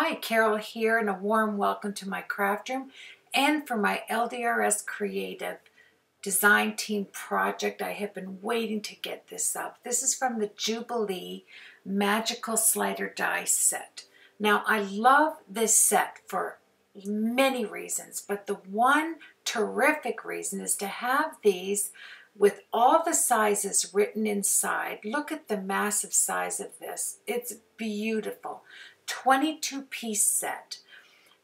Hi, Carol here, and a warm welcome to my craft room and for my LDRS Creative Design Team project. I have been waiting to get this up. This is from the Jubilee Magical Slider Die set. Now, I love this set for many reasons, but the one terrific reason is to have these with all the sizes written inside. Look at the massive size of this. It's beautiful. 22-piece set.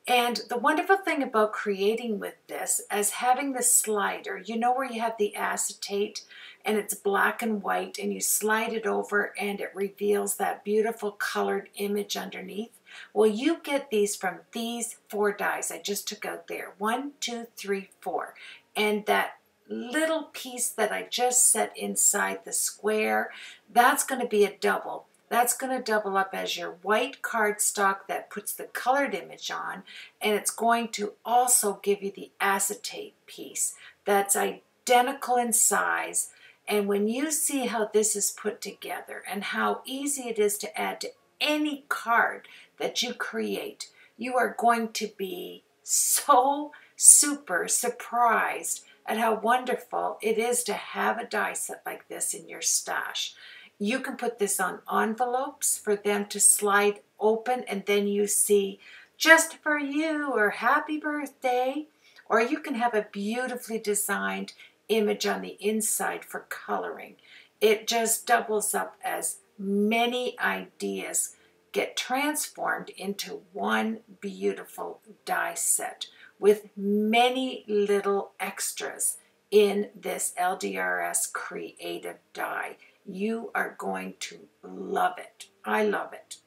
And the wonderful thing about creating with this, as having the slider, you know where you have the acetate and it's black and white and you slide it over and it reveals that beautiful colored image underneath? Well, you get these from these 4 dies I just took out there. 1, 2, 3, 4. And that little piece that I just set inside the square, that's going to be a double. That's going to double up as your white cardstock that puts the colored image on, and it's going to also give you the acetate piece that's identical in size. And when you see how this is put together and how easy it is to add to any card that you create, you are going to be so super surprised at how wonderful it is to have a die set like this in your stash. You can put this on envelopes for them to slide open, and then you see just for you or happy birthday, or you can have a beautifully designed image on the inside for coloring. It just doubles up as many ideas get transformed into one beautiful die set with many little extras in this LDRS Creative Die. You are going to love it. I love it.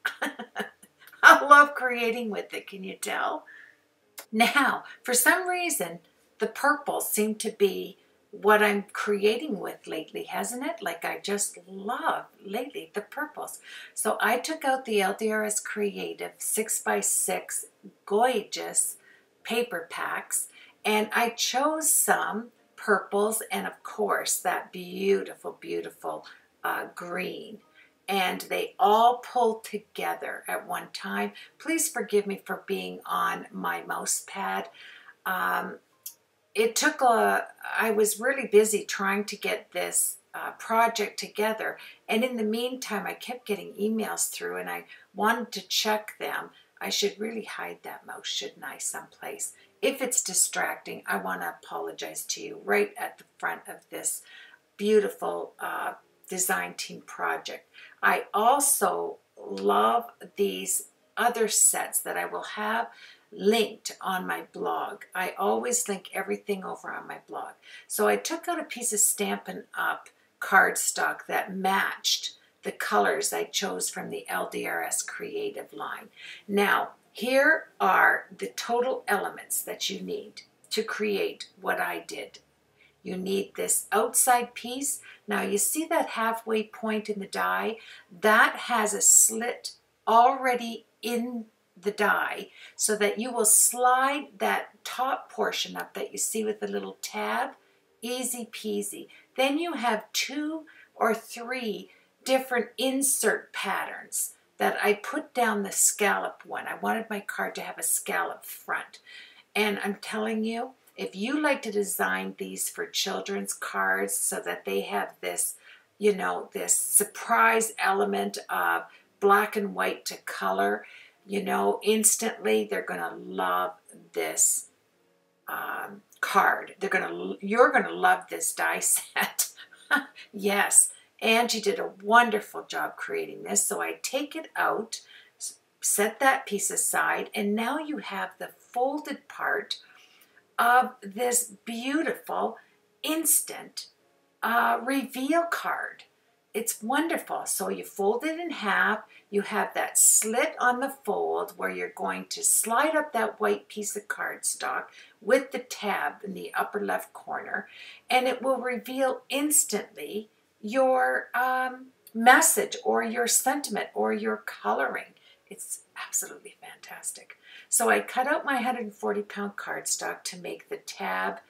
I love creating with it, can you tell? Now, for some reason, the purples seem to be what I'm creating with lately, hasn't it? Like, I just love lately the purples. So I took out the LDRS Creative 6x6 gorgeous paper packs, and I chose some purples and, of course, that beautiful, beautiful green. And they all pulled together at one time. Please forgive me for being on my mouse pad. It took I was really busy trying to get this project together, and in the meantime I kept getting emails through and I wanted to check them. I should really hide that mouse, shouldn't I, someplace? If it's distracting, I want to apologize to you right at the front of this beautiful design team project. I also love these other sets that I will have linked on my blog. I always link everything over on my blog. So I took out a piece of Stampin' Up! Cardstock that matched the colors I chose from the LDRS Creative line. Now, here are the total elements that you need to create what I did. You need this outside piece. Now you see that halfway point in the die? That has a slit already in the die so that you will slide that top portion up that you see with the little tab. Easy peasy. Then you have 2 or 3 different insert patterns that I put down the scallop one. I wanted my card to have a scallop front. And I'm telling you, if you like to design these for children's cards so that they have this, you know, this surprise element of black and white to color, you know, instantly they're going to love this card. You're going to love this die set. Yes, Angie did a wonderful job creating this. So I take it out, set that piece aside, and now you have the folded part of this beautiful instant reveal card. It's wonderful. So you fold it in half. You have that slit on the fold where you're going to slide up that white piece of cardstock with the tab in the upper left corner, and it will reveal instantly your message or your sentiment or your coloring. It's absolutely fantastic. So I cut out my 140-pound cardstock to make the tab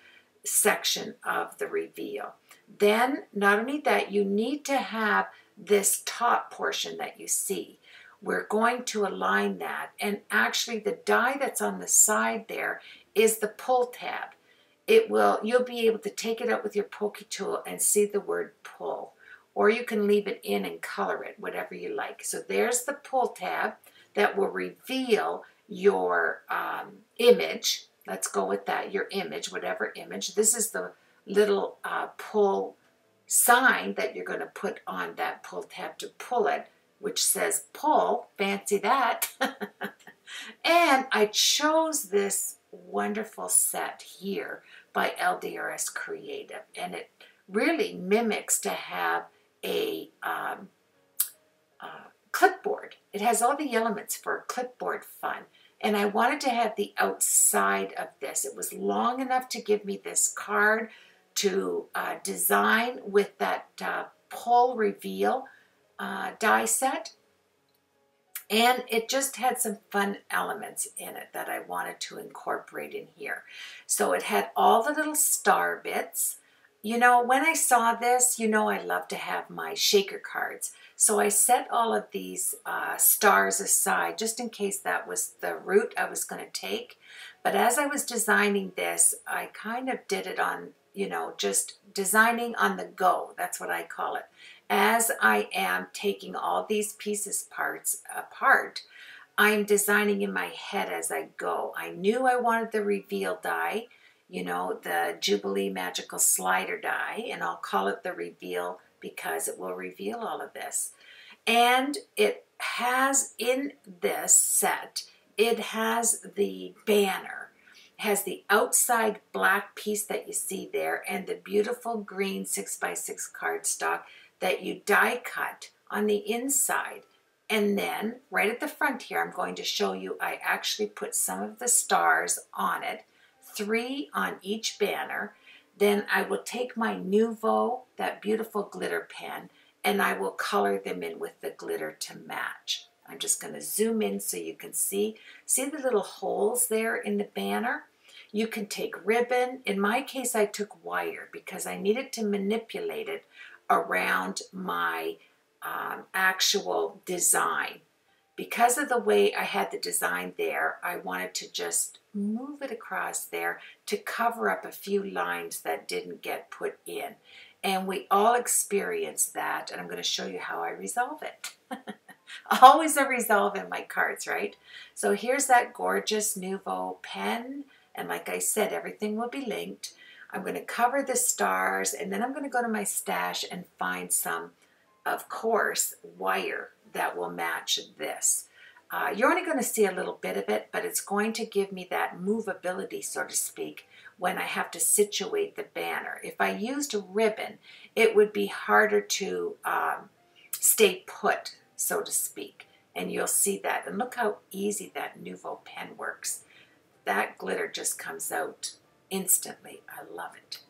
section of the reveal. Then, not only that, you need to have this top portion that you see. we're going to align that. And actually the die that's on the side there is the pull tab. You'll be able to take it out with your pokey tool and see the word pull. Or you can leave it in and color it, whatever you like. So there's the pull tab that will reveal your image. Let's go with that, your image, whatever image. This is the little pull sign that you're going to put on that pull tab to pull it, which says pull. Fancy that. And I chose this wonderful set here by LDRS Creative, and it really mimics to have a clipboard. It has all the elements for a clipboard fun, and I wanted to have the outside of this. It was long enough to give me this card to design with that pull reveal die set. And it just had some fun elements in it that I wanted to incorporate in here. So it had all the little star bits. You know, when I saw this, you know I love to have my shaker cards. So I set all of these stars aside just in case that was the route I was going to take. But as I was designing this, I kind of did it on, you know, just designing on the go. That's what I call it. As I am taking all these parts apart, I'm designing in my head as I go. I knew I wanted the reveal die, you know, the Jubilee magical slider die, and I'll call it the reveal because it will reveal all of this. And it has in this set, it has the banner. It has the outside black piece that you see there and the beautiful green 6x6 cardstock that you die cut on the inside. And then right at the front here, I'm going to show you, I actually put some of the stars on it, 3 on each banner. Then I will take my Nouveau, that beautiful glitter pen, and I will color them in with the glitter to match. I'm just going to zoom in so you can see the little holes there in the banner? You can take ribbon. In my case, I took wire because I needed to manipulate it around my actual design. Because of the way I had the design there, I wanted to just move it across there to cover up a few lines that didn't get put in. And we all experience that, and I'm going to show you how I resolve it. Always a resolve in my cards, right? So here's that gorgeous Nouveau pen, and like I said, everything will be linked. I'm going to cover the stars, and then I'm going to go to my stash and find some, of course, wire that will match this. You're only going to see a little bit of it, but it's going to give me that movability, so to speak, when I have to situate the banner. If I used a ribbon, it would be harder to stay put, so to speak, and you'll see that. And look how easy that Nouveau pen works. That glitter just comes out instantly. I love it.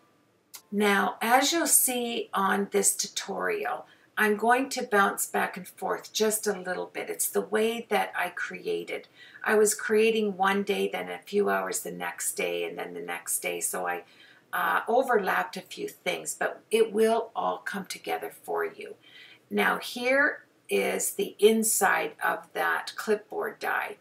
Now, as you'll see on this tutorial, I'm going to bounce back and forth just a little bit. It's the way that I created. I was creating one day, then a few hours the next day, and then the next day. So I overlapped a few things, but it will all come together for you. Now, here is the inside of that clipboard die.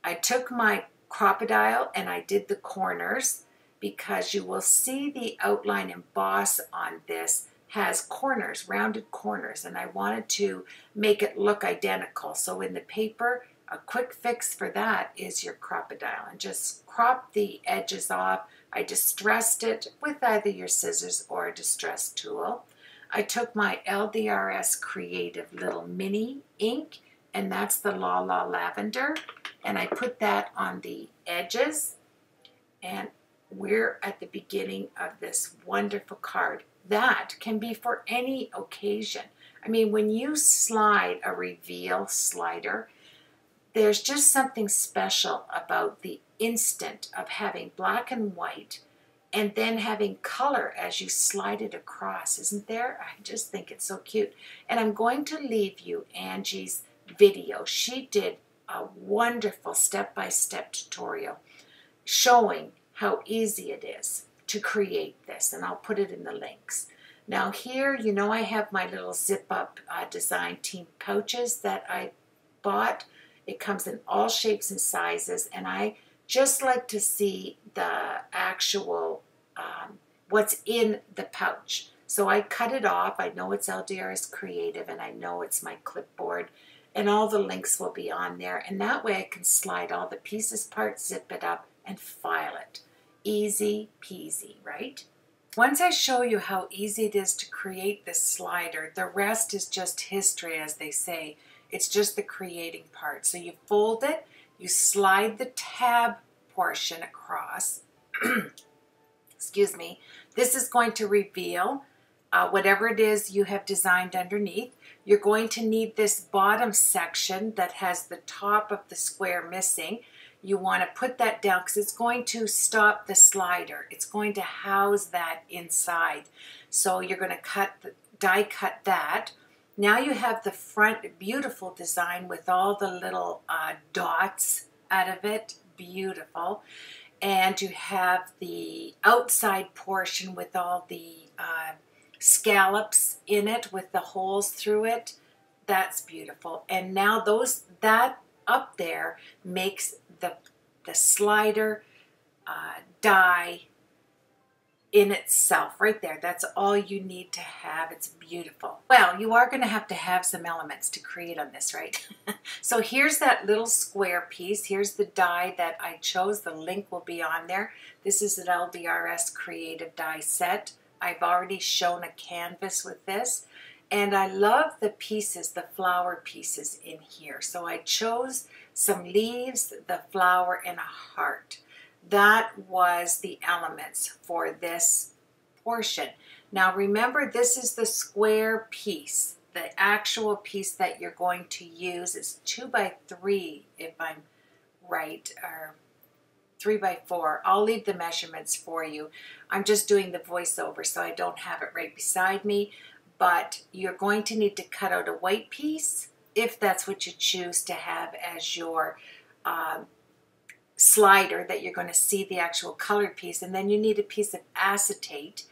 I took my Crocodile and I did the corners because you will see the outline emboss on this has corners, rounded corners, and I wanted to make it look identical. So in the paper, a quick fix for that is your Crocodile, and just crop the edges off. I distressed it with either your scissors or a distress tool. I took my LDRS Creative little mini ink, and that's the La La Lavender, and I put that on the edges, and we're at the beginning of this wonderful card. That can be for any occasion. I mean, when you slide a reveal slider, there's just something special about the instant of having black and white and then having color as you slide it across, isn't there? I just think it's so cute. And I'm going to leave you Angie's video. She did a wonderful step-by-step tutorial showing how easy it is to create this, and I'll put it in the links. Now here, you know, I have my little zip-up design team pouches that I bought. It comes in all shapes and sizes, and I just like to see the actual what's in the pouch. So I cut it off. I know it's LDRS Creative, and I know it's my clipboard, and all the links will be on there, and that way I can slide all the pieces apart, zip it up, and file it. Easy peasy, right? Once I show you how easy it is to create this slider, the rest is just history, as they say. It's just the creating part. So you fold it, you slide the tab portion across. Excuse me. This is going to reveal whatever it is you have designed underneath. You're going to need this bottom section that has the top of the square missing. You want to put that down because it's going to stop the slider. It's going to house that inside. So you're going to die cut that. Now you have the front beautiful design with all the little dots out of it. Beautiful. And you have the outside portion with all the scallops in it with the holes through it. That's beautiful. And now that up there makes the slider die in itself right there. That's all you need to have. It's beautiful. Well, you are going to have some elements to create on this, right? So here's that little square piece. Here's the die that I chose. The link will be on there. This is an LDRS Creative die set. I've already shown a canvas with this. And I love the pieces, the flower pieces in here. So I chose some leaves, the flower, and a heart. That was the elements for this portion. Now remember, this is the square piece. The actual piece that you're going to use is 2 by 3, if I'm right, or 3 by 4. I'll leave the measurements for you. I'm just doing the voiceover, so I don't have it right beside me. But you're going to need to cut out a white piece if that's what you choose to have as your slider, that you're going to see the actual colored piece. And then you need a piece of acetate,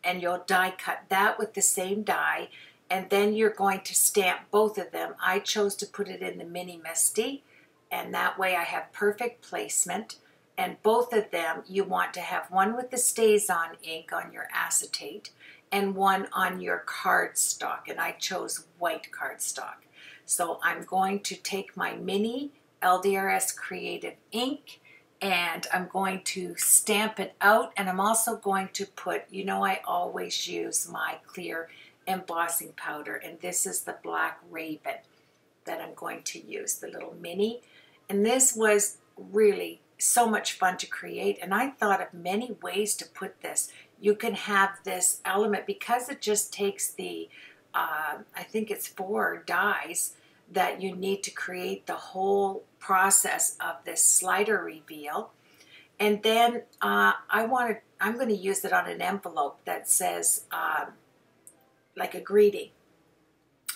and you'll die cut that with the same die. And then you're going to stamp both of them. I chose to put it in the Mini Misty, and that way I have perfect placement. And both of them, you want to have one with the StazOn ink on your acetate and one on your cardstock, and I chose white cardstock. So I'm going to take my mini LDRS Creative ink, and I'm going to stamp it out, and I'm also going to put, you know, I always use my clear embossing powder, and this is the Black Raven that I'm going to use, the little mini. And this was really so much fun to create, and I thought of many ways to put this. You can have this element, because it just takes the, I think it's 4 dies that you need to create the whole process of this slider reveal. And then I'm going to use it on an envelope that says like a greeting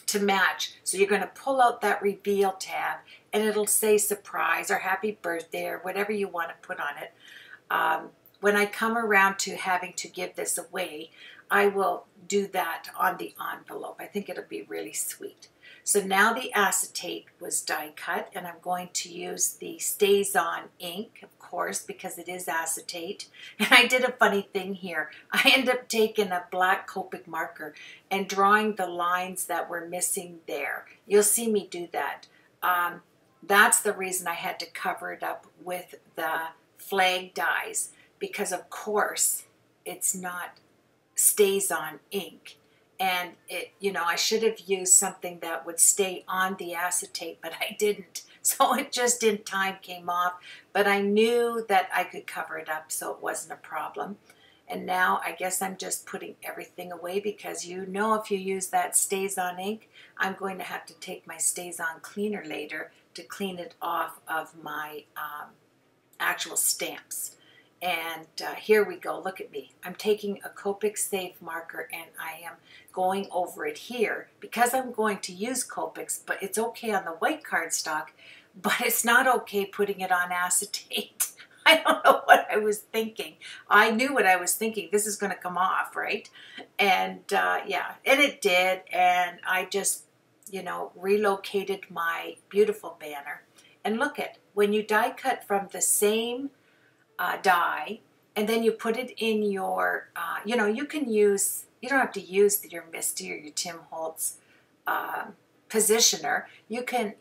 to match. So you're going to pull out that reveal tab, and it'll say surprise or happy birthday or whatever you want to put on it. When I come around to having to give this away, I will do that on the envelope. I think it'll be really sweet. So now the acetate was die cut, and I'm going to use the StazOn ink, of course, because it is acetate. And I did a funny thing here. I ended up taking a black Copic marker and drawing the lines that were missing there. You'll see me do that. That's the reason I had to cover it up with the flag dies, because of course it's not StazOn ink. And it, you know, I should have used something that would stay on the acetate, but I didn't. So it just in time came off. But I knew that I could cover it up, so it wasn't a problem. And now I guess I'm just putting everything away, because you know, if you use that StazOn ink, I'm going to have to take my StazOn cleaner later to clean it off of my actual stamps. And here we go. Look at me. I'm taking a Copic Safe marker, and I am going over it here because I'm going to use Copics, but it's okay on the white cardstock, but it's not okay putting it on acetate. I don't know what I was thinking. I knew what I was thinking. This is going to come off, right? And yeah, and it did. And I just you know, relocated my beautiful banner. And look at, when you die cut from the same die, and then you put it in your, you know, you can use, you don't have to use your Misty or your Tim Holtz positioner. You can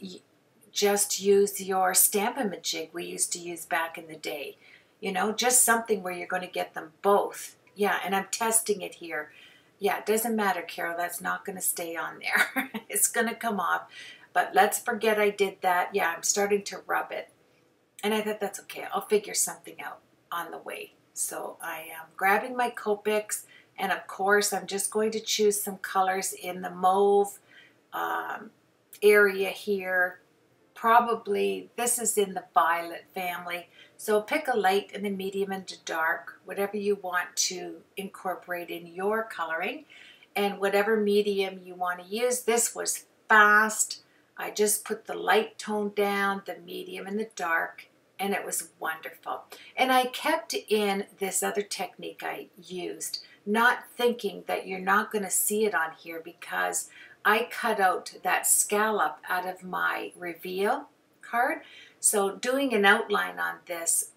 just use your Stamp-A-Majig we used to use back in the day. You know, just something where you're going to get them both. Yeah, and I'm testing it here. Yeah, it doesn't matter, Carol. That's not going to stay on there. It's going to come off. But let's forget I did that. Yeah, I'm starting to rub it. And I thought that's okay. I'll figure something out on the way. So I am grabbing my Copics. And of course, I'm just going to choose some colors in the mauve area here. Probably, this is in the violet family. So pick a light and a medium and a dark, whatever you want to incorporate in your coloring. And whatever medium you want to use. This was fast. I just put the light tone down, the medium and the dark, and it was wonderful. And I kept in this other technique I used, not thinking that you're not going to see it on here because I cut out that scallop out of my reveal card. So doing an outline on this,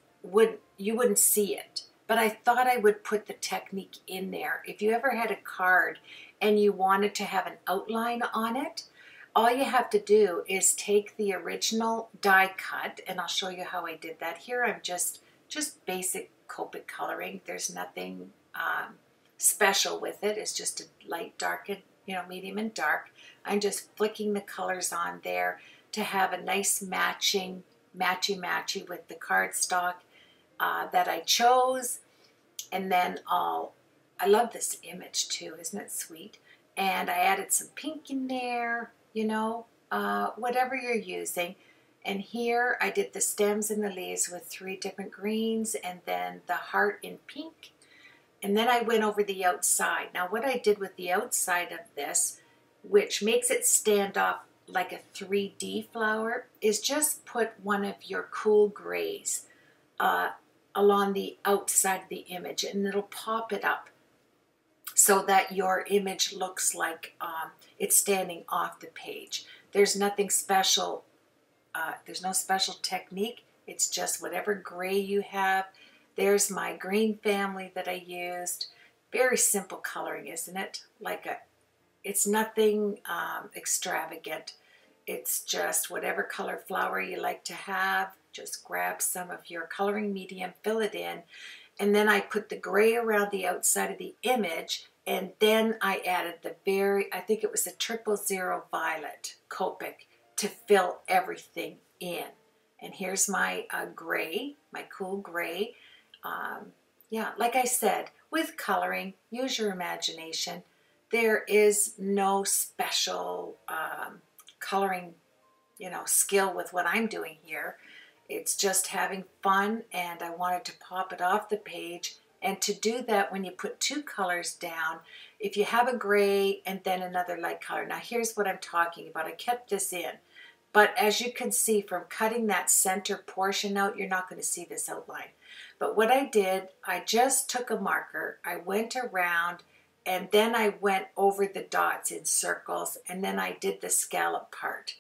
you wouldn't see it. But I thought I would put the technique in there. If you ever had a card and you wanted to have an outline on it, all you have to do is take the original die cut, and I'll show you how I did that. Here I'm just basic Copic coloring. There's nothing special with it. It's just a light, dark, and medium and dark. I'm just flicking the colors on there to have a nice matchy with the cardstock that I chose. And then I love this image too, isn't it sweet? And I added some pink in there, whatever you're using. And here I did the stems and the leaves with 3 different greens and then the heart in pink. And then I went over the outside. Now what I did with the outside of this, which makes it stand off like a 3D flower, is just put one of your cool grays along the outside of the image, and it'll pop it up so that your image looks like it's standing off the page. There's nothing special. There's no special technique. It's just whatever gray you have. There's my green family that I used. Very simple coloring, isn't it? It's nothing extravagant. It's just whatever color flower you like to have. Just grab some of your coloring medium, fill it in, and then I put the gray around the outside of the image, and then I added I think it was a 000 violet Copic to fill everything in. And here's my gray, my cool gray. Yeah, like I said, with coloring, use your imagination. There is no special coloring, skill with what I'm doing here. It's just having fun, and I wanted to pop it off the page. And to do that, when you put 2 colors down, if you have a gray and then another light color. Now here's what I'm talking about. I kept this in. But as you can see from cutting that center portion out, you're not going to see this outline. But what I did, I just took a marker, I went around, and then I went over the dots in circles, and then I did the scallop part.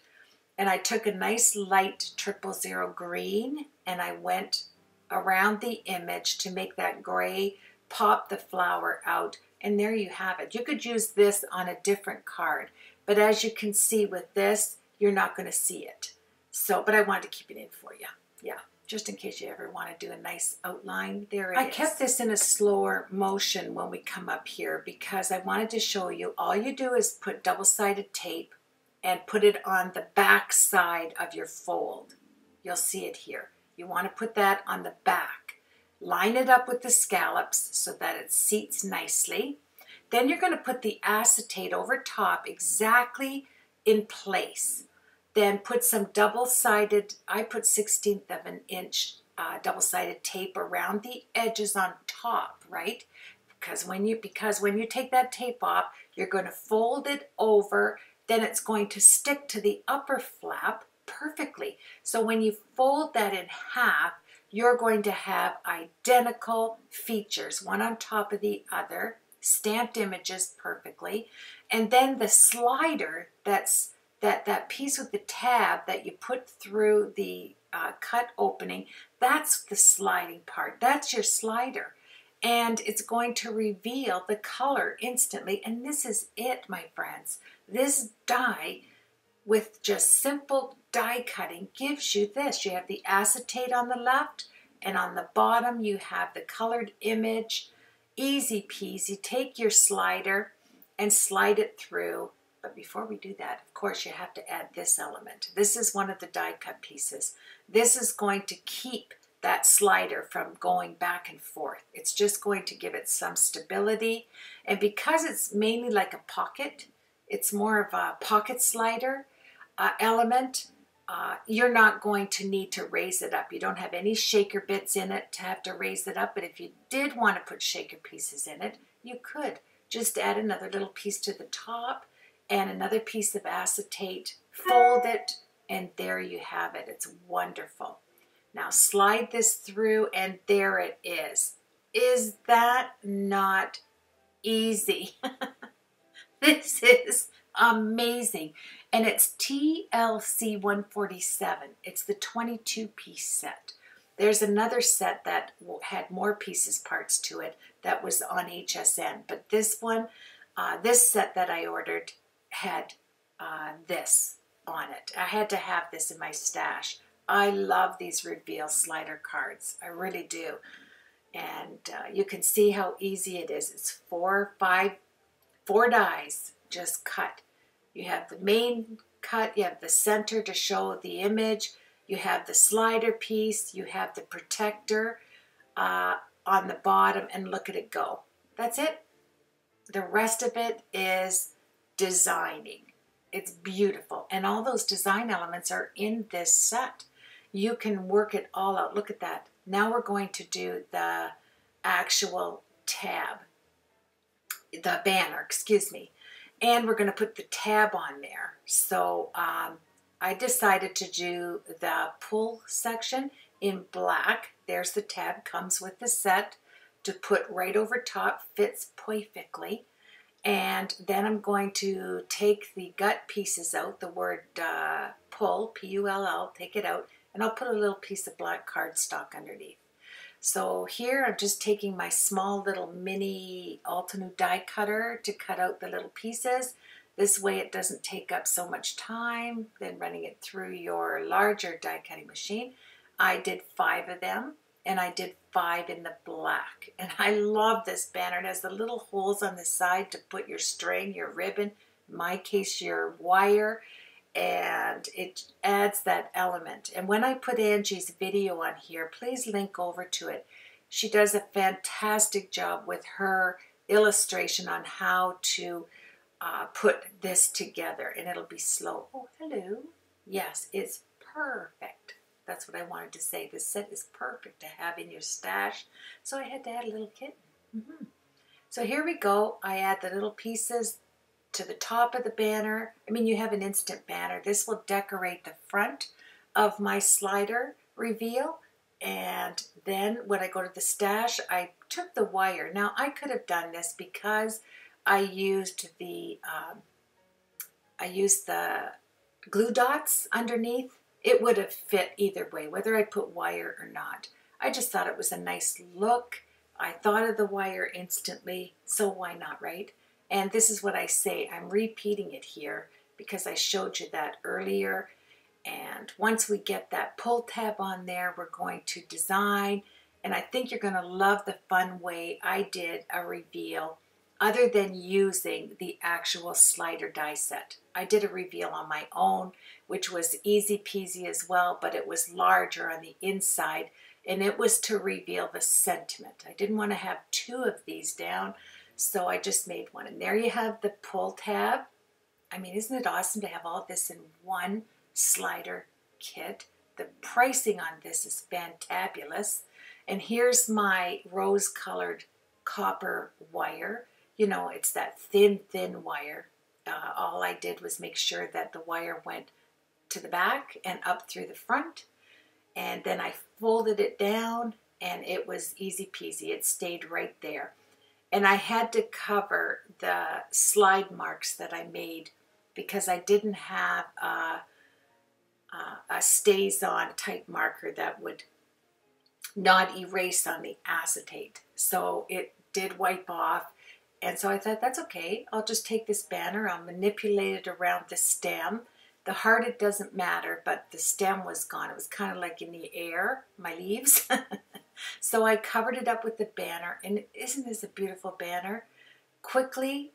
And I took a nice light 000 green, and I went around the image to make that gray pop the flower out. And there you have it. You could use this on a different card. But as you can see with this, you're not going to see it. So, but I wanted to keep it in for you. Yeah, just in case you ever want to do a nice outline. There it is. I kept this in a slower motion when we come up here because I wanted to show you all you do is put double-sided tape and put it on the back side of your fold. You'll see it here. You want to put that on the back. Line it up with the scallops so that it seats nicely. Then you're going to put the acetate over top exactly in place. Then put some double-sided, I put 1/16 of an inch double-sided tape around the edges on top, right? Because when you take that tape off, you're going to fold it over, then it's going to stick to the upper flap perfectly. So when you fold that in half, you're going to have identical features, one on top of the other, stamped images perfectly. And then the slider that's that piece with the tab that you put through the cut opening, that's the sliding part. That's your slider. And it's going to reveal the color instantly. And this is it, my friends. This die, with just simple die cutting, gives you this. You have the acetate on the left, and on the bottom you have the colored image. Easy peasy. Take your slider and slide it through. But before we do that, of course, you have to add this element. This is one of the die cut pieces. This is going to keep that slider from going back and forth. It's just going to give it some stability. And because it's mainly like a pocket, it's more of a pocket slider element, you're not going to need to raise it up. You don't have any shaker bits in it to have to raise it up. But if you did want to put shaker pieces in it, you could. Just add another little piece to the top and another piece of acetate, fold it, and there you have it. It's wonderful. Now slide this through, and there it is. Is that not easy? This is amazing. And it's TLC 147. It's the 22-piece set. There's another set that had more pieces, parts to it, that was on HSN. But this one, this set that I ordered had this on it. I had to have this in my stash. I love these reveal slider cards. I really do. And you can see how easy it is. It's four dies just cut. You have the main cut, you have the center to show the image, you have the slider piece, you have the protector on the bottom, and look at it go. That's it. The rest of it is designing. It's beautiful. And all those design elements are in this set. You can work it all out. Look at that. Now we're going to do the actual tab, the banner, excuse me. And we're going to put the tab on there. So I decided to do the pull section in black. There's the tab, comes with the set to put right over top, fits perfectly. And then I'm going to take the gut pieces out, the word pull, P-U-L-L, take it out, and I'll put a little piece of black cardstock underneath. So here I'm just taking my small little mini Altenew die cutter to cut out the little pieces. This way it doesn't take up so much time than running it through your larger die cutting machine. I did 5 of them, and I did 5 in the black. And I love this banner. It has the little holes on the side to put your string, your ribbon, in my case your wire, and it adds that element. And when I put Angie's video on here, please link over to it. She does a fantastic job with her illustration on how to put this together, and it'll be slow. Oh, hello. Yes, it's perfect. That's what I wanted to say. This set is perfect to have in your stash. So I had to add a little kitten. So here we go. I add the little pieces to the top of the banner. I mean, you have an instant banner. This will decorate the front of my slider reveal. And then when I go to the stash, I took the wire. Now, I could have done this because I used the glue dots underneath. It would have fit either way, whether I put wire or not. I just thought it was a nice look. I thought of the wire instantly, so why not, right? And this is what I say. I'm repeating it here because I showed you that earlier. And once we get that pull tab on there, we're going to design. And I think you're going to love the fun way I did a reveal other than using the actual slider die set. I did a reveal on my own, which was easy peasy as well, but it was larger on the inside, and it was to reveal the sentiment. I didn't want to have 2 of these down, so I just made one. And there you have the pull tab. I mean, isn't it awesome to have all this in one slider kit? The pricing on this is fantabulous. And here's my rose-colored copper wire. You know, it's that thin wire. All I did was make sure that the wire went to the back and up through the front. And then I folded it down, and it was easy peasy. It stayed right there. And I had to cover the slide marks that I made because I didn't have a stays-on type marker that would not erase on the acetate. So it did wipe off. And so I thought, that's okay. I'll just take this banner, I'll manipulate it around the stem. The heart, it doesn't matter, but the stem was gone. It was kind of like in the air, my leaves. So I covered it up with the banner, and isn't this a beautiful banner? Quickly,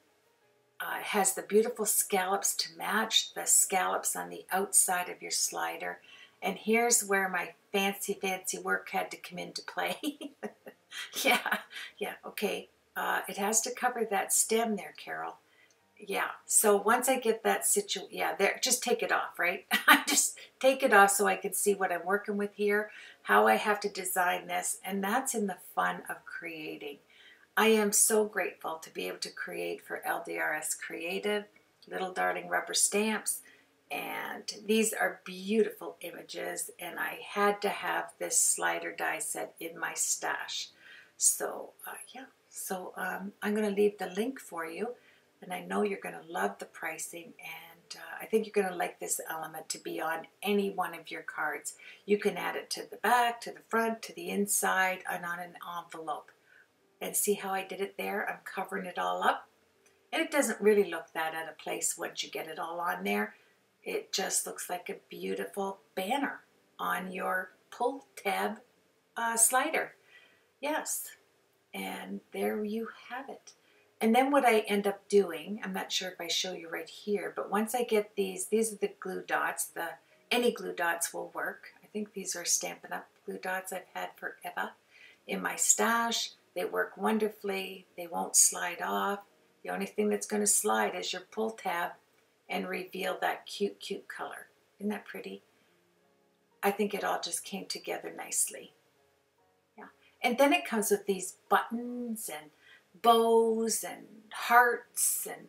it has the beautiful scallops to match the scallops on the outside of your slider. And here's where my fancy work had to come into play. Yeah, okay. It has to cover that stem there, Carol. Yeah, so once I get that there, just take it off, right? I just take it off so I can see what I'm working with here, how I have to design this, and that's in the fun of creating. I am so grateful to be able to create for LDRS Creative, Little Darling Rubber Stamps, and these are beautiful images, and I had to have this slider die set in my stash. So, yeah, so I'm going to leave the link for you. And I know you're going to love the pricing, and I think you're going to like this element to be on any one of your cards. You can add it to the back, to the front, to the inside, and on an envelope. And see how I did it there? I'm covering it all up. And it doesn't really look that out of place once you get it all on there. It just looks like a beautiful banner on your pull tab slider. Yes, and there you have it. And then what I end up doing, I'm not sure if I show you right here, but once I get these are the glue dots. Any glue dots will work. I think these are Stampin' Up! Glue dots I've had forever in my stash. They work wonderfully. They won't slide off. The only thing that's going to slide is your pull tab and reveal that cute, cute color. Isn't that pretty? I think it all just came together nicely. Yeah. And then it comes with these buttons and bows and hearts and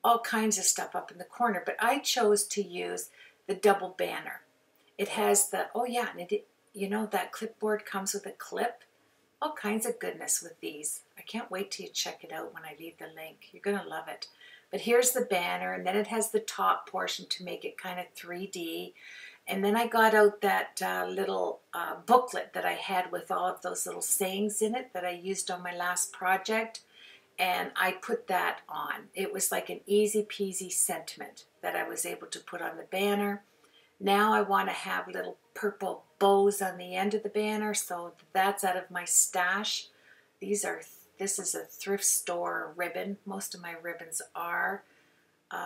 all kinds of stuff up in the corner, but I chose to use the double banner. It has the, oh yeah, and you know that clipboard comes with a clip. All kinds of goodness with these. I can't wait till you check it out when I leave the link. You're going to love it. But here's the banner, and then it has the top portion to make it kind of 3D. And then I got out that little booklet that I had with all of those little sayings in it that I used on my last project, and I put that on. It was like an easy peasy sentiment that I was able to put on the banner. Now I want to have little purple bows on the end of the banner, so that's out of my stash. This is a thrift store ribbon. Most of my ribbons are.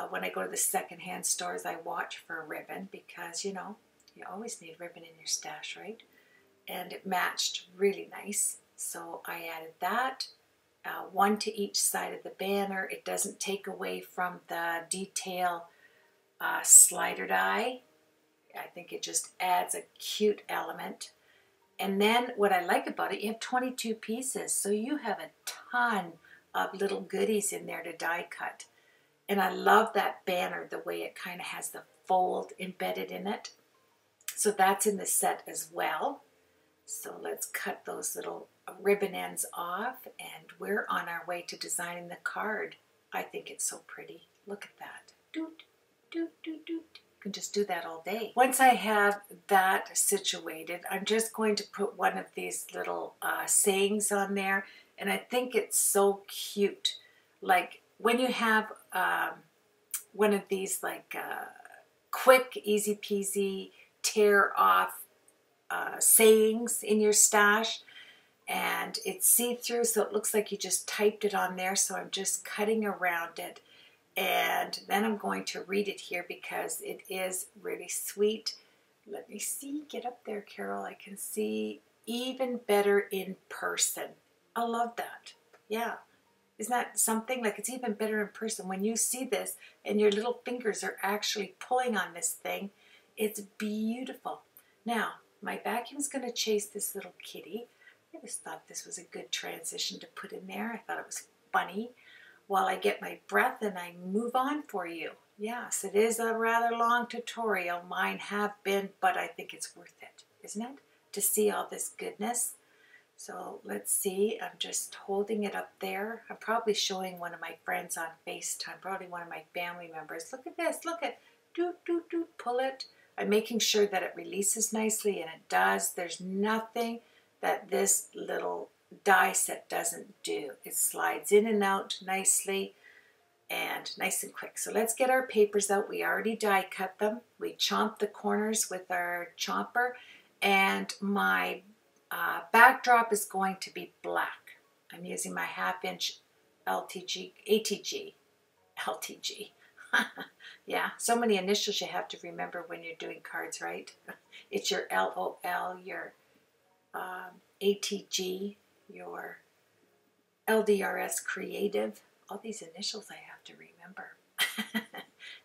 When I go to the secondhand stores, I watch for a ribbon because, you know, you always need ribbon in your stash, right? And it matched really nice, so I added that. One to each side of the banner. It doesn't take away from the detail slider die. I think it just adds a cute element. And then what I like about it, you have 22 pieces, so you have a ton of little goodies in there to die cut. And I love that banner, the way it kind of has the fold embedded in it. So that's in the set as well. So let's cut those little ribbon ends off, and we're on our way to designing the card. I think it's so pretty. Look at that. Doot, doot, doot, doot. You can just do that all day. Once I have that situated, I'm just going to put one of these little sayings on there, and I think it's so cute. Like when you have one of these like quick, easy peasy, tear off sayings in your stash, and it's see-through, so it looks like you just typed it on there. So I'm just cutting around it, and then I'm going to read it here because it is really sweet. Let me see, get up there, Carol. I can see even better in person. I love that. Yeah. Isn't that something? Like, it's even better in person when you see this and your little fingers are actually pulling on this thing. It's beautiful. Now, my vacuum's going to chase this little kitty. I just thought this was a good transition to put in there. I thought it was funny while I get my breath and I move on for you. Yes, it is a rather long tutorial. Mine have been, but I think it's worth it, isn't it? To see all this goodness. So let's see, I'm just holding it up there. I'm probably showing one of my friends on FaceTime, probably one of my family members. Look at this, look at, pull it. I'm making sure that it releases nicely, and it does. There's nothing that this little die set doesn't do. It slides in and out nicely and nice and quick. So let's get our papers out. We already die cut them. We chomped the corners with our chomper, and my backdrop is going to be black. I'm using my 1/2 inch LTG. Yeah, so many initials you have to remember when you're doing cards, right? It's your LOL, your ATG, your LDRS creative. All these initials I have to remember.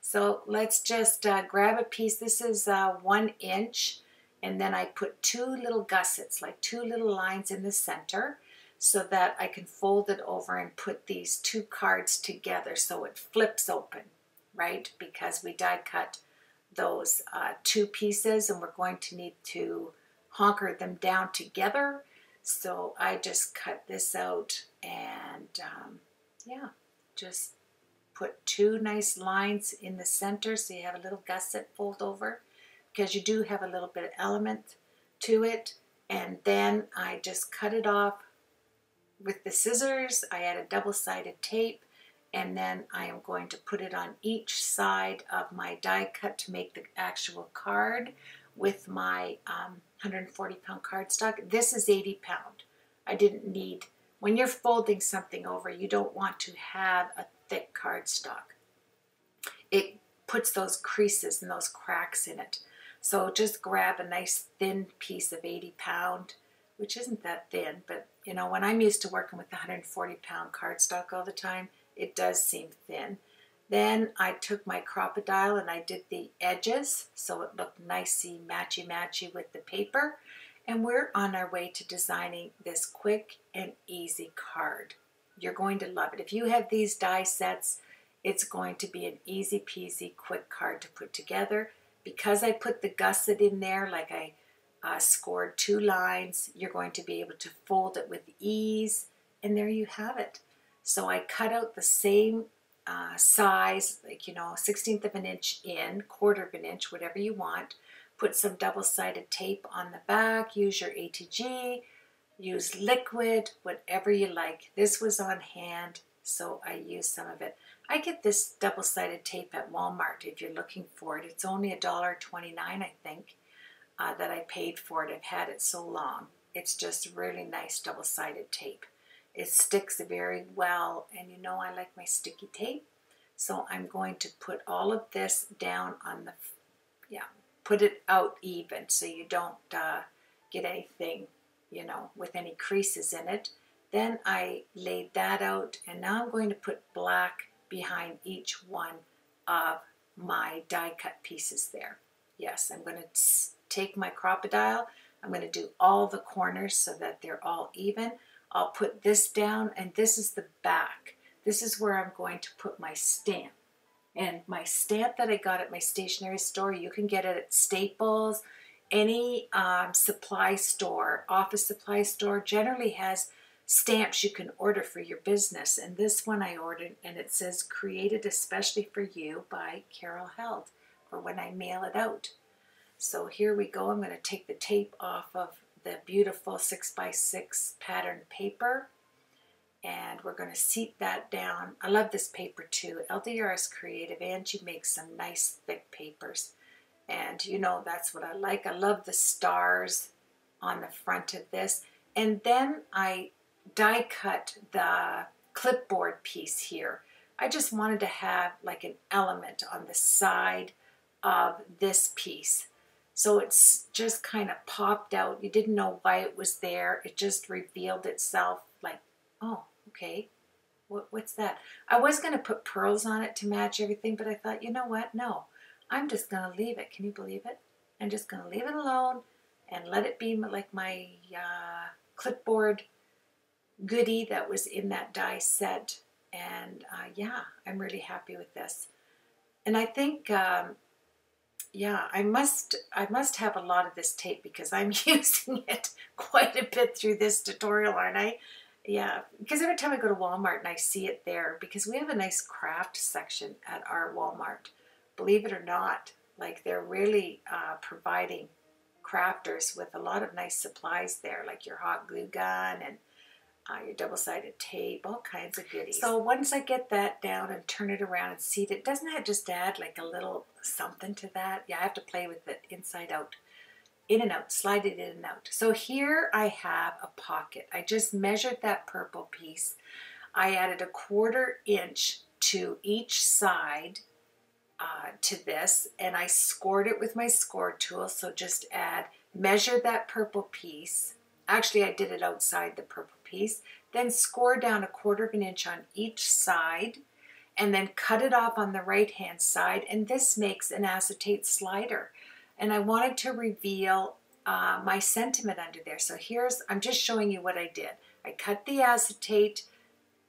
So let's just grab a piece. This is 1 inch. And then I put 2 little gussets, like 2 little lines in the center, so that I can fold it over and put these 2 cards together so it flips open, right? Because we die cut those 2 pieces, and we're going to need to honker them down together. So I just cut this out, and yeah, just put 2 nice lines in the center so you have a little gusset fold over, because you do have a little bit of element to it. And then I just cut it off with the scissors. I add a double-sided tape, and then I am going to put it on each side of my die cut to make the actual card with my 140-pound cardstock. This is 80-pound. I didn't need, when you're folding something over, you don't want to have a thick cardstock. It puts those creases and those cracks in it. So just grab a nice thin piece of 80-pound, which isn't that thin, but you know, when I'm used to working with the 140-pound cardstock all the time, it does seem thin. Then I took my Crop-A-Dile and I did the edges so it looked nicey matchy-matchy with the paper. And we're on our way to designing this quick and easy card. You're going to love it. If you have these die sets, it's going to be an easy peasy quick card to put together. Because I put the gusset in there, like I scored 2 lines, you're going to be able to fold it with ease, and there you have it. So I cut out the same size, like, you know, 1/16 of an inch in, 1/4 of an inch, whatever you want. Put some double-sided tape on the back, use your ATG, use liquid, whatever you like. This was on hand, so I used some of it. I get this double-sided tape at Walmart if you're looking for it. It's only $1.29, I think, that I paid for it. I've had it so long. It's just really nice double-sided tape. It sticks very well, and you know I like my sticky tape. So I'm going to put all of this down on the, put it out even so you don't get anything, you know, with any creases in it. Then I laid that out, and now I'm going to put black behind each one of my die cut pieces there. Yes, I'm going to take my Crop-A-Dile. I'm going to do all the corners so that they're all even. I'll put this down, and this is the back. This is where I'm going to put my stamp. And my stamp that I got at my stationery store, you can get it at Staples. Any supply store, office supply store generally has stamps you can order for your business. And this one I ordered, and it says created especially for you by Carol Held for when I mail it out. So here we go. I'm going to take the tape off of the beautiful 6x6 pattern paper, and we're going to seat that down. I love this paper too. LDRS Creative. Angie makes some nice thick papers, and you know that's what I like. I love the stars on the front of this. And then I die cut the clipboard piece here. I just wanted to have like an element on the side of this piece. So it's just kind of popped out. You didn't know why it was there. It just revealed itself like, oh, okay, what's that? I was going to put pearls on it to match everything, but I thought, you know what? No, I'm just going to leave it. Can you believe it? I'm just going to leave it alone and let it be like my clipboard goodie that was in that die set. And yeah, I'm really happy with this. And I think, yeah, I must have a lot of this tape because I'm using it quite a bit through this tutorial, aren't I? Yeah, because every time I go to Walmart and I see it there, because we have a nice craft section at our Walmart, believe it or not, like they're really providing crafters with a lot of nice supplies there, like your hot glue gun and your double-sided tape, all kinds of goodies. So once I get that down and turn it around and seat it, doesn't that just add like a little something to that? Yeah, I have to play with it inside out, in and out, slide it in and out. So here I have a pocket. I just measured that purple piece. I added a 1/4 inch to each side to this, and I scored it with my score tool. So just measure that purple piece. Actually, I did it outside the purple piece, then score down a 1/4 inch on each side, and then cut it off on the right hand side, and this makes an acetate slider. And I wanted to reveal my sentiment under there. So I'm just showing you what I did. I cut the acetate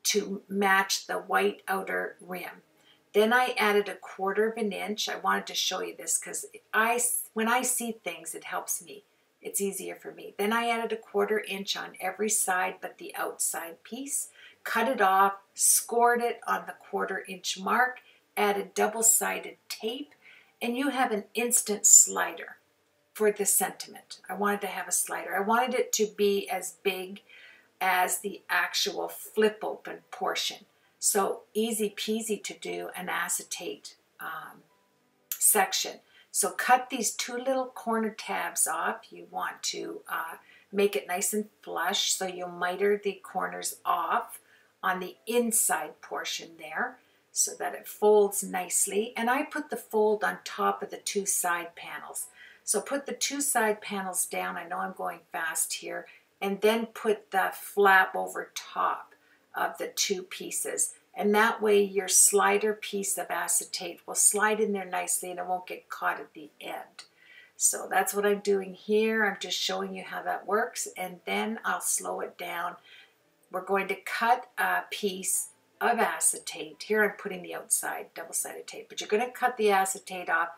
to match the white outer rim. Then I added a 1/4 inch. I wanted to show you this because when I see things, it helps me. It's easier for me. Then I added a 1/4 inch on every side but the outside piece, cut it off, scored it on the 1/4 inch mark, added double-sided tape, and you have an instant slider for the sentiment. I wanted to have a slider. I wanted it to be as big as the actual flip open portion. So easy peasy to do an acetate section. So cut these 2 little corner tabs off. You want to make it nice and flush, so you'll miter the corners off on the inside portion there so that it folds nicely. And I put the fold on top of the 2 side panels. So put the 2 side panels down. I know I'm going fast here. And then put the flap over top of the 2 pieces. And that way your slider piece of acetate will slide in there nicely and it won't get caught at the end. So that's what I'm doing here. I'm just showing you how that works, and then I'll slow it down. We're going to cut a piece of acetate. Here I'm putting the outside double-sided tape, but you're going to cut the acetate off,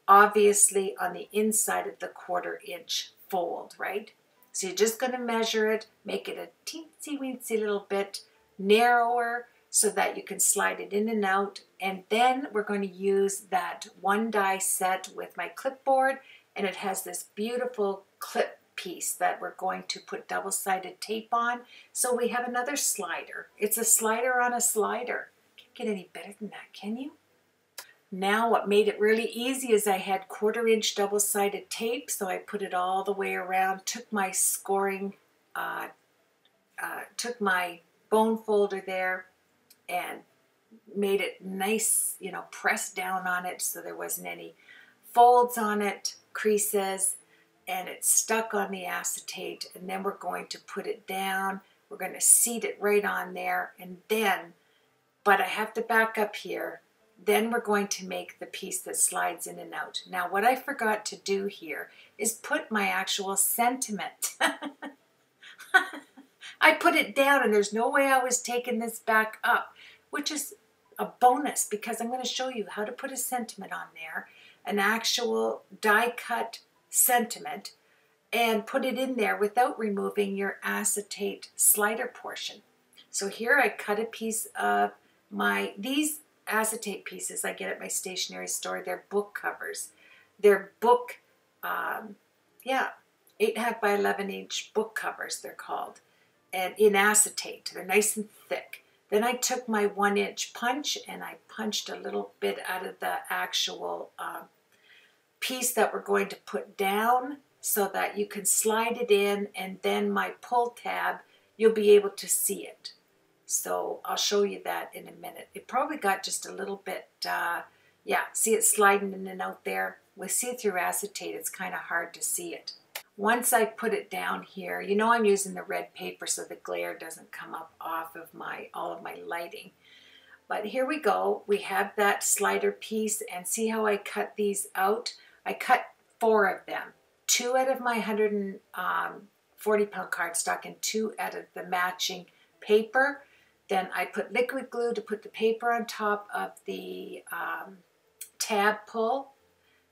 obviously on the inside of the 1/4 inch fold, right? So you're just going to measure it, make it a teensy-weensy little bit narrower so that you can slide it in and out. And then we're going to use that 1 die set with my clipboard, and it has this beautiful clip piece that we're going to put double-sided tape on. So we have another slider. It's a slider on a slider. Can't get any better than that, can you? Now what made it really easy is I had 1/4 inch double-sided tape, so I put it all the way around, took my scoring, took my bone folder there and made it nice, you know, pressed down on it so there wasn't any folds on it, creases, and it stuck on the acetate. And then we're going to put it down. We're going to seat it right on there, and then, but I have to back up here. Then we're going to make the piece that slides in and out. Now what I forgot to do here is put my actual sentiment. I put it down and there's no way I was taking this back up, which is a bonus because I'm going to show you how to put a sentiment on there, an actual die cut sentiment, and put it in there without removing your acetate slider portion. So here I cut a piece of these acetate pieces I get at my stationery store. They're book covers. They're book, 8.5 by 11 inch book covers they're called, and in acetate. They're nice and thick. Then I took my 1 inch punch and I punched a little bit out of the actual piece that we're going to put down so that you can slide it in, and then my pull tab, you'll be able to see it. So I'll show you that in a minute. It probably got just a little bit, see it sliding in and out there. With see-through acetate, it's kind of hard to see it. Once I put it down here, you know I'm using the red paper so the glare doesn't come up off of all of my lighting. But here we go. We have that slider piece, and see how I cut these out? I cut 4 of them. 2 out of my 140-pound cardstock and 2 out of the matching paper. Then I put liquid glue to put the paper on top of the tab pull.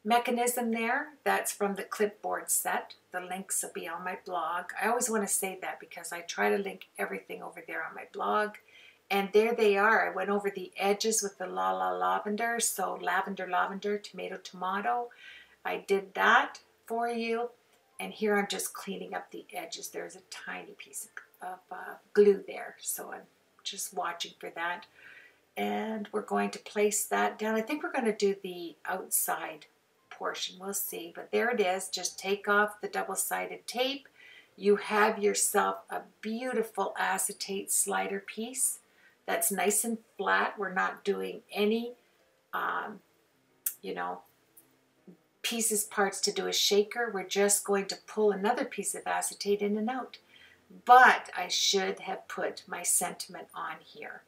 mechanism there. That's from the clipboard set. The links will be on my blog. I always want to say that because I try to link everything over there on my blog. And there they are. I went over the edges with the La La Lavender. So lavender, lavender, tomato, tomato. I did that for you. And here I'm just cleaning up the edges. There's a tiny piece of glue there. So I'm just watching for that. And we're going to place that down. I think we're going to do the outside portion. We'll see. But there it is. Just take off the double-sided tape. You have yourself a beautiful acetate slider piece that's nice and flat. We're not doing any, you know, pieces, parts to do a shaker. We're just going to pull another piece of acetate in and out. But I should have put my sentiment on here.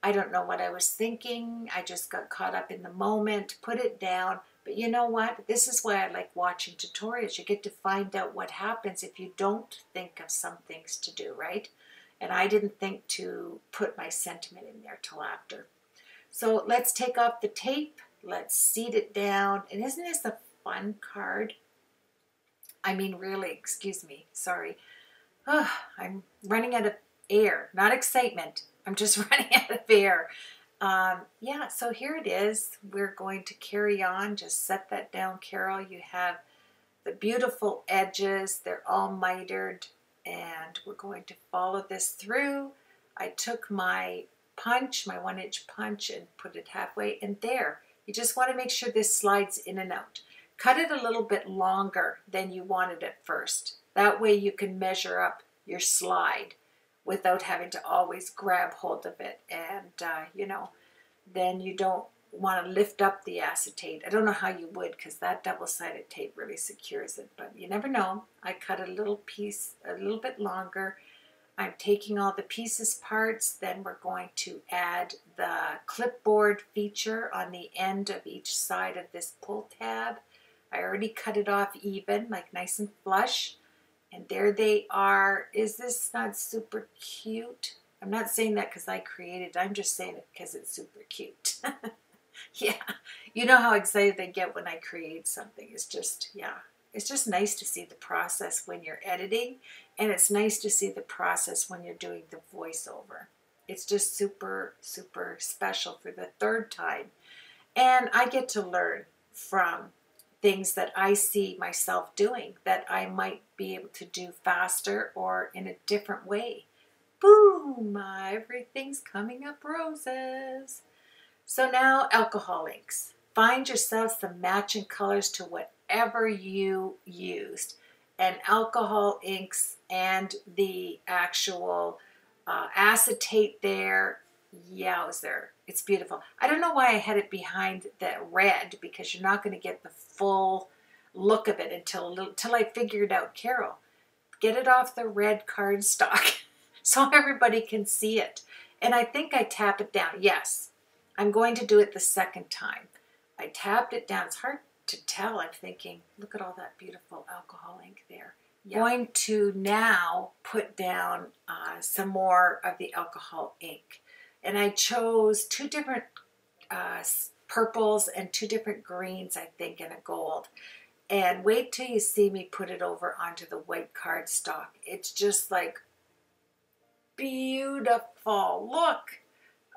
I don't know what I was thinking. I just got caught up in the moment, put it down. But you know what? This is why I like watching tutorials. You get to find out what happens if you don't think of some things to do, right? And I didn't think to put my sentiment in there till after. So let's take off the tape. Let's seat it down. And isn't this a fun card? I mean, really, excuse me, sorry. Oh, I'm running out of air, not excitement. I'm just running out of air. Yeah, so here it is. We're going to carry on. Just set that down, Carol. You have the beautiful edges. They're all mitered. And we're going to follow this through. I took my punch, my 1-inch punch, and put it halfway. And there, you just want to make sure this slides in and out. Cut it a little bit longer than you wanted at first. That way you can measure up your slide without having to always grab hold of it. And, you know, then you don't want to lift up the acetate. I don't know how you would because that double-sided tape really secures it, but you never know. I cut a little piece a little bit longer. I'm taking all the pieces parts. Then we're going to add the clipboard feature on the end of each side of this pull tab. I already cut it off even, like nice and flush. And there they are. Is this not super cute? I'm not saying that because I created it. I'm just saying it because it's super cute. Yeah. You know how excited I get when I create something. It's just, yeah. It's just nice to see the process when you're editing. And it's nice to see the process when you're doing the voiceover. It's just super, super special for the third time. And I get to learn from things that I see myself doing that I might be able to do faster or in a different way. Boom! Everything's coming up roses. So now alcohol inks. Find yourself some matching colors to whatever you used. And alcohol inks and the actual acetate there. Yowzer. It's beautiful. I don't know why I had it behind the red because you're not going to get the full look of it until I figured out, Carol, get it off the red cardstock so everybody can see it. And I think I tap it down. Yes, I'm going to do it the second time. I tapped it down. It's hard to tell. I'm thinking, look at all that beautiful alcohol ink there. Yeah. I'm going to now put down some more of the alcohol ink. And I chose two different purples and two different greens, I think, and a gold. And wait till you see me put it over onto the white cardstock. It's just like beautiful. Look.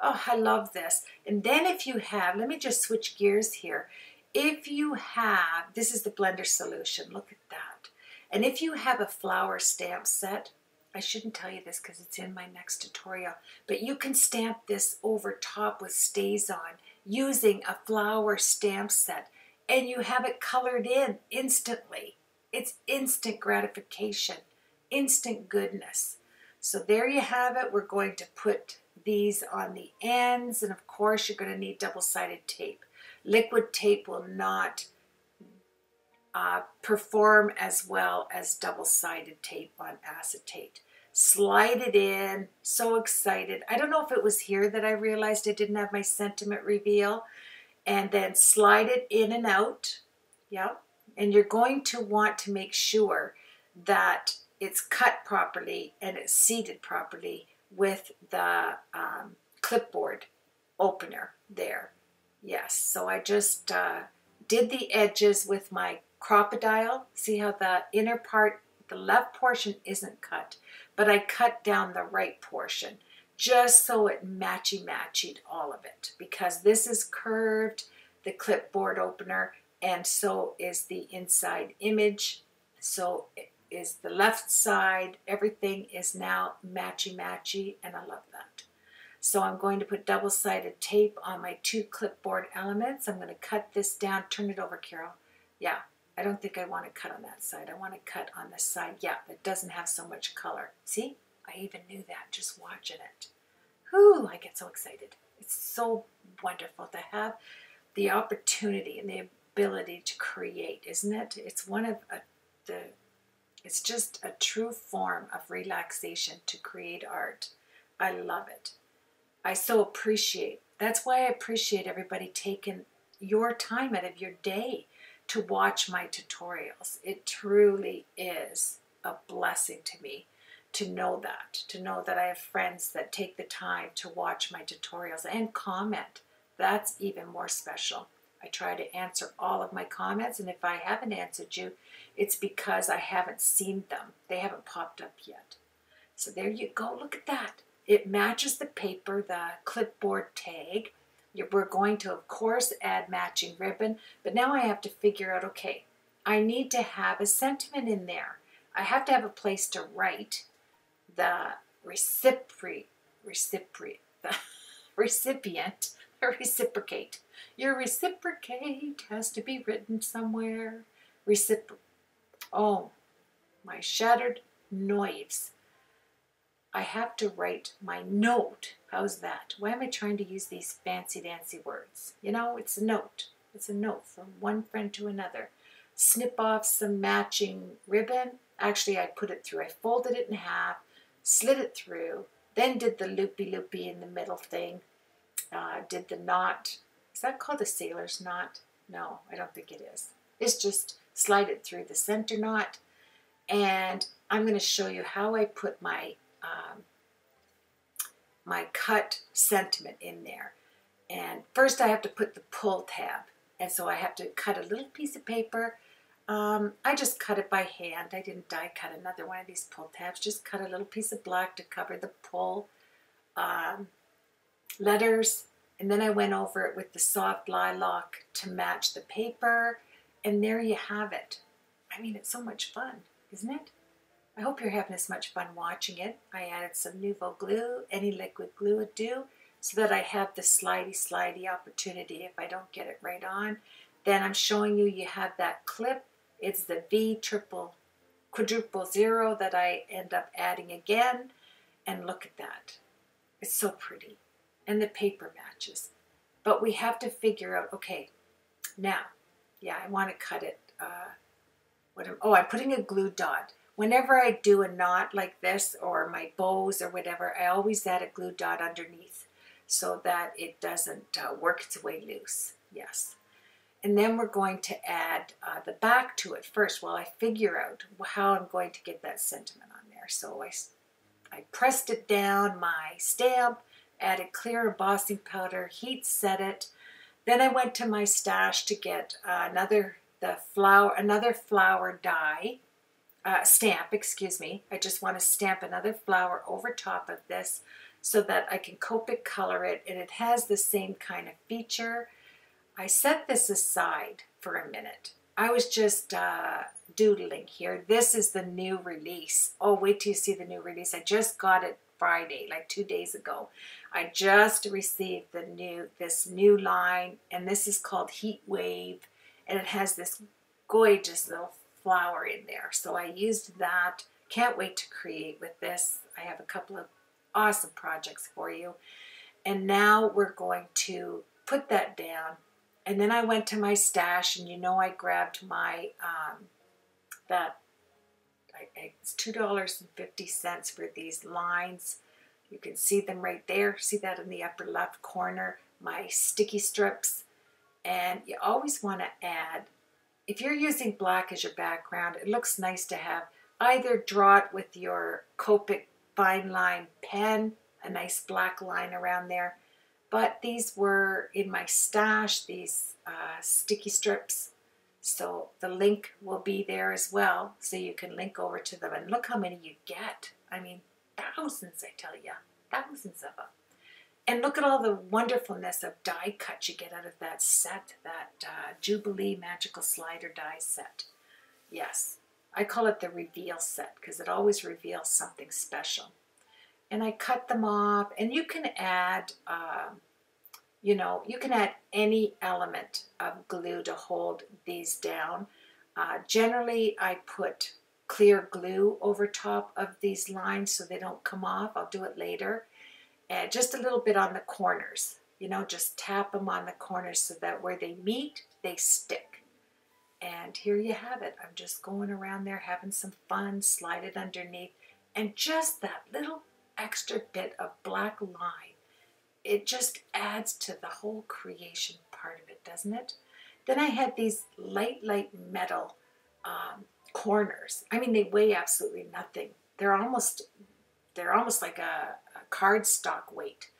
Oh, I love this. And then if you have, let me just switch gears here. If you have, this is the blender solution. Look at that. And if you have a flower stamp set, I shouldn't tell you this because it's in my next tutorial, but you can stamp this over top with stays on using a flower stamp set, and you have it colored in instantly. It's instant gratification, instant goodness. So there you have it. We're going to put these on the ends, and of course you're going to need double-sided tape. Liquid tape will not perform as well as double-sided tape on acetate. Slide it in, so excited. I don't know if it was here that I realized I didn't have my sentiment reveal. And then slide it in and out. Yep. And you're going to want to make sure that it's cut properly and it's seated properly with the clipboard opener there. Yes, so I just did the edges with my crocodile. See how the inner part, the left portion isn't cut, but I cut down the right portion just so it matchy-matchied all of it, because this is curved, the clipboard opener, and so is the inside image. So is the left side. Everything is now matchy-matchy, and I love that. So I'm going to put double-sided tape on my 2 clipboard elements. I'm going to cut this down. Turn it over, Carol. Yeah, I don't think I want to cut on that side. I want to cut on this side. Yeah, that doesn't have so much color. See? I even knew that just watching it. Whew, I get so excited. It's so wonderful to have the opportunity and the ability to create, isn't it? It's one of it's just a true form of relaxation to create art. I love it. I so appreciate, that's why I appreciate everybody taking your time out of your day to watch my tutorials. It truly is a blessing to me to know that I have friends that take the time to watch my tutorials and comment. That's even more special. I try to answer all of my comments, and if I haven't answered you, it's because I haven't seen them. They haven't popped up yet. So there you go. Look at that. It matches the paper, the clipboard tag. We're going to, of course, add matching ribbon, but now I have to figure out, okay, I need to have a sentiment in there. I have to have a place to write the recipient, reciprocate. Your reciprocate has to be written somewhere. Oh, my shattered knives. I have to write my note. How's that? Why am I trying to use these fancy dancy words? You know, it's a note. It's a note from one friend to another. Snip off some matching ribbon. Actually, I put it through. I folded it in half, slid it through, then did the loopy-loopy in the middle thing. Did the knot. Is that called a sailor's knot? No, I don't think it is. It's just slide it through the center knot. And I'm going to show you how I put my my cut sentiment in there. And first I have to put the pull tab. And so I have to cut a little piece of paper. I just cut it by hand. I didn't die cut another one of these pull tabs. Just cut a little piece of black to cover the pull letters. And then I went over it with the soft lilac to match the paper. And there you have it. I mean, it's so much fun, isn't it? I hope you're having as much fun watching it. I added some Nouveau glue. Any liquid glue would do, so that I have the slidey opportunity if I don't get it right on. Then I'm showing you have that clip. It's the V quadruple zero that I end up adding again. And look at that. It's so pretty. And the paper matches. But we have to figure out, okay, now, yeah, I want to cut it. I'm putting a glue dot. Whenever I do a knot like this or my bows or whatever, I always add a glue dot underneath so that it doesn't work its way loose. Yes. And then we're going to add the back to it first while I figure out how I'm going to get that sentiment on there. So I pressed it down, my stamp, added clear embossing powder, heat set it. Then I went to my stash to get another flower die. Stamp, excuse me. I just want to stamp another flower over top of this so that I can Copic color it, and it has the same kind of feature. I set this aside for a minute. I was just doodling here. This is the new release. Oh, wait till you see the new release. I just got it Friday, like 2 days ago. I just received this new line, and this is called Heat Wave, and it has this gorgeous little flower in there. So I used that. Can't wait to create with this. I have a couple of awesome projects for you. And now we're going to put that down. And then I went to my stash, and you know I grabbed my, it's $2.50 for these lines. You can see them right there. See that in the upper left corner? My sticky strips. And you always want to add, if you're using black as your background, it looks nice to have either draw it with your Copic fine line pen, a nice black line around there. But these were in my stash, these sticky strips. So the link will be there as well, so you can link over to them. And look how many you get. I mean, thousands, I tell you. Thousands of them. And look at all the wonderfulness of die cut you get out of that set, that Jubilee Magical Slider die set. Yes, I call it the reveal set because it always reveals something special. And I cut them off, and you can add, you know, you can add any element of glue to hold these down. Generally, I put clear glue over top of these lines so they don't come off. I'll do it later. And just a little bit on the corners, you know, just tap them on the corners so that where they meet, they stick. And here you have it. I'm just going around there having some fun, slide it underneath, and just that little extra bit of black line, it just adds to the whole creation part of it, doesn't it? Then I had these light metal corners. I mean, they weigh absolutely nothing. They're almost like a cardstock weight,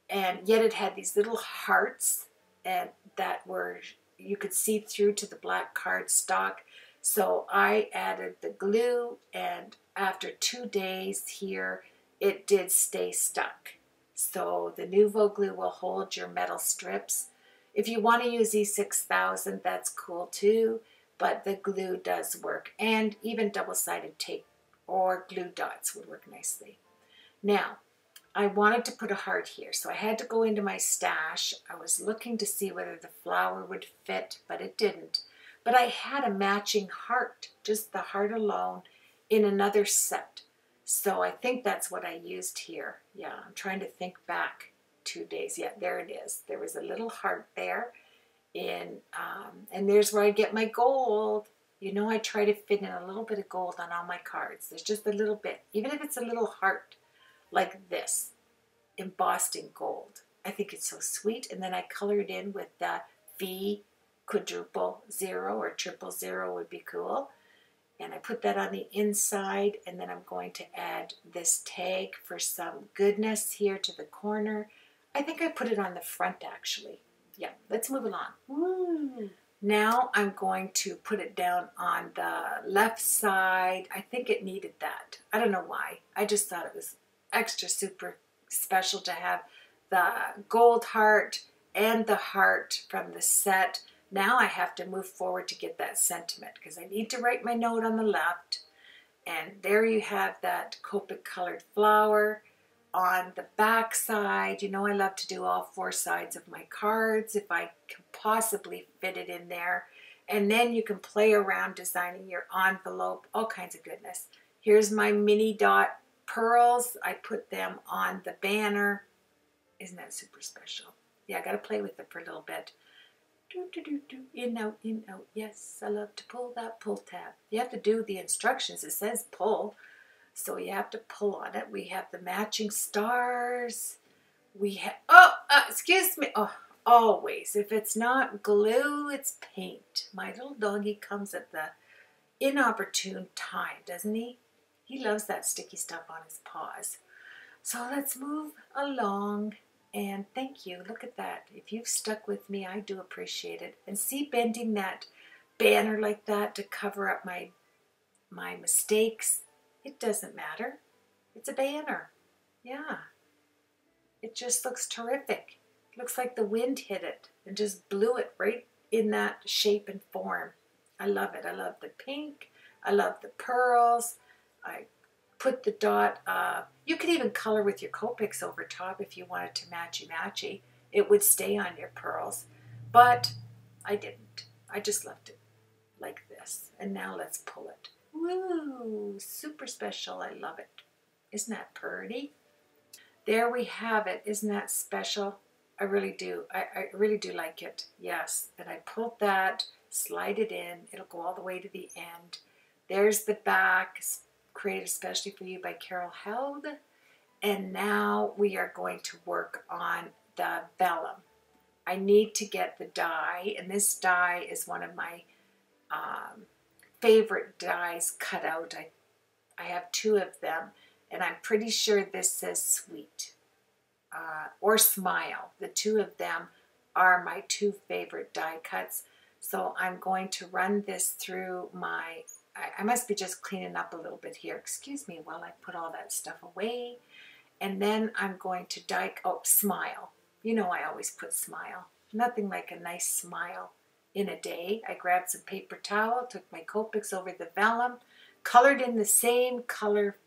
and yet it had these little hearts, and that were, you could see through to the black cardstock. So I added the glue, and after 2 days here, it did stay stuck. So the Nuvo glue will hold your metal strips. If you want to use E6000, that's cool too, but the glue does work, and even double-sided tape or glue dots would work nicely. Now, I wanted to put a heart here, so I had to go into my stash. I was looking to see whether the flower would fit, but it didn't. But I had a matching heart, just the heart alone, in another set. So I think that's what I used here. Yeah, I'm trying to think back 2 days. Yeah, there it is. There was a little heart there, and there's where I get my gold. You know, I try to fit in a little bit of gold on all my cards. There's just a little bit, even if it's a little heart like this, embossed in gold. I think it's so sweet. And then I colored in with the V quadruple 0 or triple 0 would be cool. And I put that on the inside, and then I'm going to add this tag for some goodness here to the corner. I think I put it on the front actually. Yeah, let's move along. Woo. Now I'm going to put it down on the left side. I think it needed that. I don't know why. I just thought it was extra super special to have the gold heart and the heart from the set. Now I have to move forward to get that sentiment because I need to write my note on the left. And there you have that Copic colored flower. On the back side, you know I love to do all 4 sides of my cards if I can possibly fit it in there. And then you can play around designing your envelope, all kinds of goodness. Here's my mini dot pearls. I put them on the banner. Isn't that super special? Yeah, I got to play with it for a little bit. In, out, yes, I love to pull that pull tab. You have to do the instructions. It says pull. So you have to pull on it. We have the matching stars. We have, excuse me. Oh, always. If it's not glue, it's paint. My little doggy comes at the inopportune time, doesn't he? He loves that sticky stuff on his paws. So let's move along. And thank you. Look at that. If you've stuck with me, I do appreciate it. And see, bending that banner like that to cover up my mistakes. It doesn't matter. It's a banner. Yeah. It just looks terrific. It looks like the wind hit it and just blew it right in that shape and form. I love it. I love the pink. I love the pearls. I put the dot. You could even color with your Copics over top if you wanted to matchy-matchy. It would stay on your pearls. But I didn't. I just left it like this. And now let's pull it. Woo! Super special. I love it. Isn't that pretty? There we have it. Isn't that special? I really do. I really do like it. Yes. And I pulled that, slide it in. It'll go all the way to the end. There's the back, created especially for you by Carol Held. And now we are going to work on the vellum. I need to get the die, and this die is one of my favorite dies cut out. I have 2 of them, and I'm pretty sure this says sweet. or Smile. The two of them are my two favorite die cuts. So I'm going to run this through my, I must be just cleaning up a little bit here. Excuse me while I put all that stuff away. And then I'm going to Smile. You know I always put Smile. Nothing like a nice smile in a day. I grabbed some paper towel, took my Copics over the vellum, colored in the same color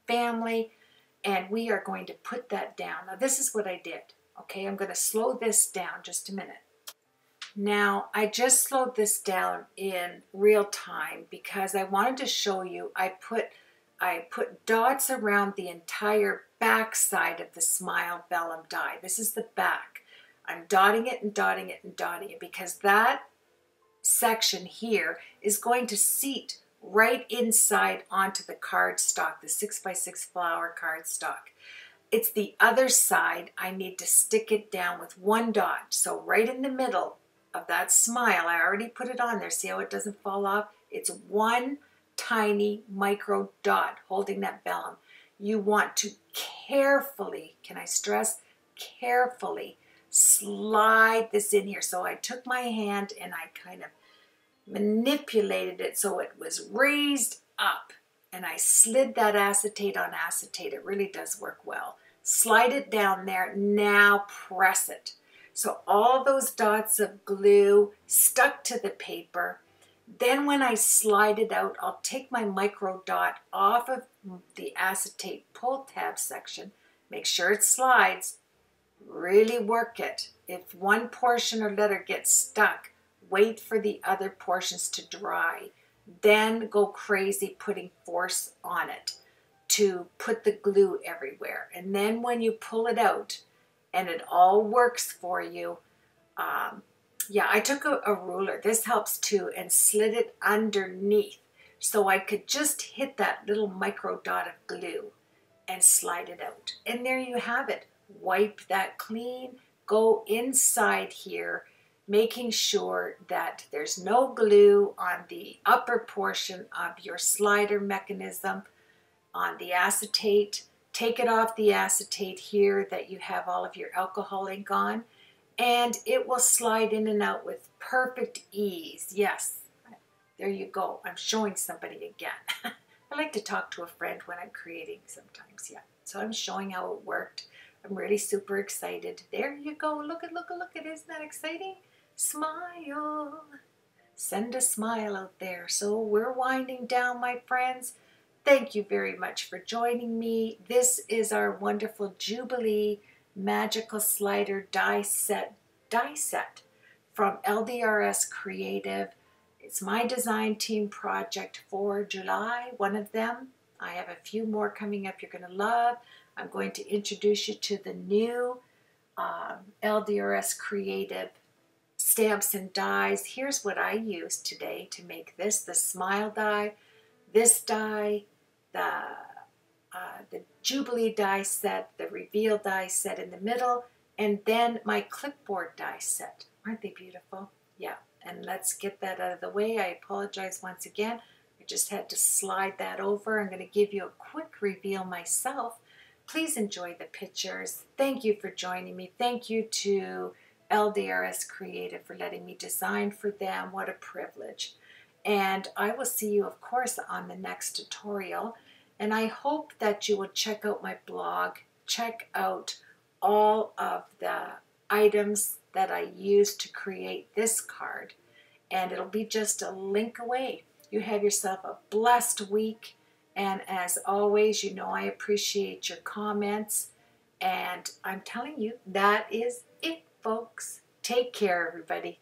family, and we are going to put that down. Now this is what I did. Okay, I'm going to slow this down just a minute. Now, I just slowed this down in real time because I wanted to show you, I put dots around the entire back side of the Smile vellum die. This is the back. I'm dotting it and dotting it and dotting it because that section here is going to seat right inside onto the cardstock, the 6x6 flower cardstock. It's the other side I need to stick it down with one dot. So right in the middle of that Smile, I already put it on there. See how it doesn't fall off? It's one tiny micro dot holding that vellum. You want to carefully, can I stress, carefully slide this in here. So I took my hand and I kind of manipulated it so it was raised up, and I slid that acetate on acetate. It really does work well. Slide it down there. Now press it. So all those dots of glue stuck to the paper. Then when I slide it out, I'll take my micro dot off of the acetate pull tab section. Make sure it slides. Really work it. If one portion or letter gets stuck, wait for the other portions to dry. Then go crazy putting force on it to put the glue everywhere. And then when you pull it out and it all works for you, yeah, I took a ruler, this helps too, and slid it underneath so I could just hit that little micro dot of glue and slide it out. And there you have it. Wipe that clean, go inside here, making sure that there's no glue on the upper portion of your slider mechanism on the acetate. Take it off the acetate here that you have all of your alcohol ink on, and it will slide in and out with perfect ease. Yes, there you go. I'm showing somebody again. I like to talk to a friend when I'm creating sometimes, yeah. So I'm showing how it worked. I'm really super excited. There you go. Look at, isn't that exciting? Smile. Send a smile out there. So we're winding down, my friends. Thank you very much for joining me. This is our wonderful Jubilee Magical Slider die set from LDRS Creative. It's my design team project for July, one of them. I have a few more coming up you're going to love. I'm going to introduce you to the new LDRS Creative stamps and dies. Here's what I used today to make this, the Smile die, this die, the Jubilee die set, the Reveal die set in the middle, and then my clipboard die set. Aren't they beautiful? Yeah, and let's get that out of the way. I apologize once again. I just had to slide that over. I'm going to give you a quick reveal myself. Please enjoy the pictures. Thank you for joining me. Thank you to LDRS Creative for letting me design for them. What a privilege. And I will see you, of course, on the next tutorial. And I hope that you will check out my blog, check out all of the items that I used to create this card. And it'll be just a link away. You have yourself a blessed week. And as always, you know I appreciate your comments. And I'm telling you, that is it, folks. Take care, everybody.